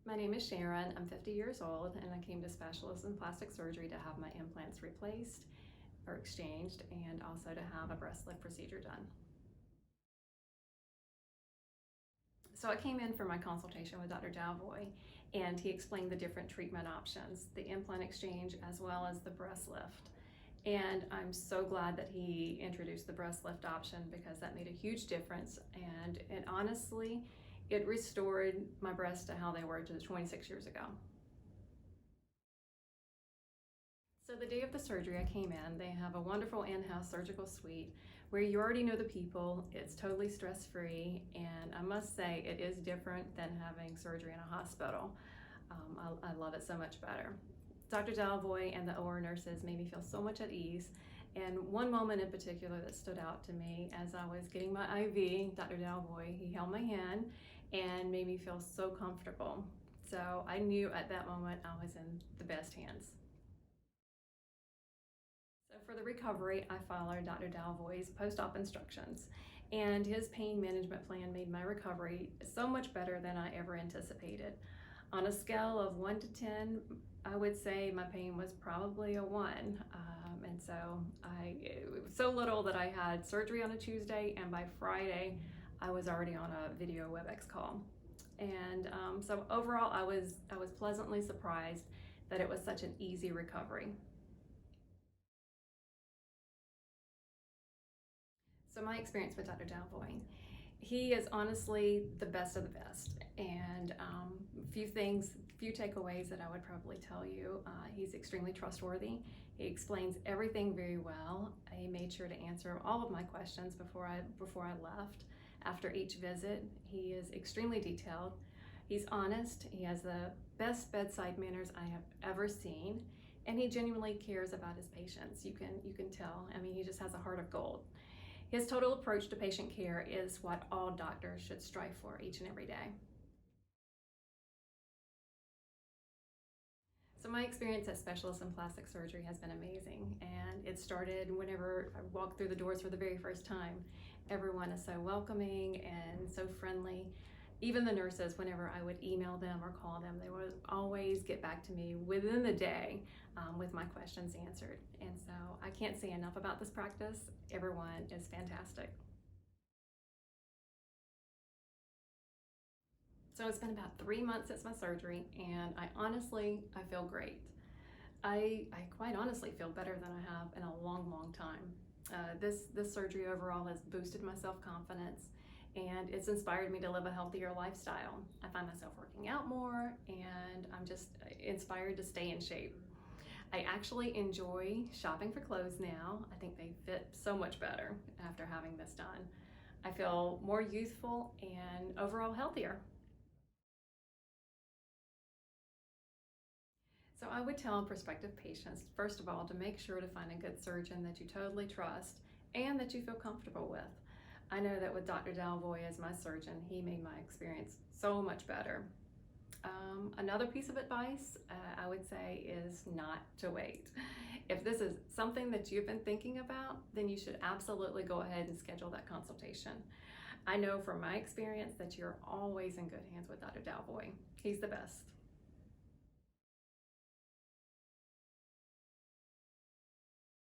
My name is Sharon. I'm 50 years old and I came to specialists in plastic surgery to have my implants replaced or exchanged and also to have a breast lift procedure done. So I came in for my consultation with Dr. Daluvoy and he explained the different treatment options, the implant exchange as well as the breast lift. And I'm so glad that he introduced the breast lift option because that made a huge difference, and honestly, it restored my breasts to how they were to 26 years ago. So the day of the surgery I came in, they have a wonderful in-house surgical suite where you already know the people, it's totally stress-free, and I must say it is different than having surgery in a hospital. I love it so much better. Dr. Daluvoy and the OR nurses made me feel so much at ease, and one moment in particular that stood out to me as I was getting my IV, Dr. Daluvoy, he held my hand and made me feel so comfortable. So I knew at that moment I was in the best hands. So for the recovery, I followed Dr. Daluvoy's post-op instructions, and his pain management plan made my recovery so much better than I ever anticipated. On a scale of 1 to 10, I would say my pain was probably a 1. And so it was so little that I had surgery on a Tuesday, and by Friday, I was already on a video WebEx call. And so overall, I was pleasantly surprised that it was such an easy recovery. So my experience with Dr. Daluvoy, he is honestly the best of the best, and few takeaways that I would probably tell you. He's extremely trustworthy. He explains everything very well. He made sure to answer all of my questions before I left. After each visit, he is extremely detailed. He's honest. He has the best bedside manners I have ever seen, and he genuinely cares about his patients. You can tell. I mean, he just has a heart of gold. His total approach to patient care is what all doctors should strive for each and every day. So my experience as specialist in plastic surgery has been amazing, and it started whenever I walked through the doors for the very first time. Everyone is so welcoming and so friendly. Even the nurses, whenever I would email them or call them, they would always get back to me within the day with my questions answered. And so I can't say enough about this practice. Everyone is fantastic. So it's been about 3 months since my surgery, and I feel great. I quite honestly feel better than I have in a long, long time. This surgery overall has boosted my self-confidence, and it's inspired me to live a healthier lifestyle. I find myself working out more, and I'm just inspired to stay in shape. I actually enjoy shopping for clothes now. I think they fit so much better after having this done. I feel more youthful and overall healthier. So I would tell prospective patients, first of all, to make sure to find a good surgeon that you totally trust and that you feel comfortable with. I know that with Dr. Daluvoy as my surgeon, he made my experience so much better. Another piece of advice I would say is not to wait. If this is something that you've been thinking about, then you should absolutely go ahead and schedule that consultation. I know from my experience that you're always in good hands with Dr. Daluvoy. He's the best.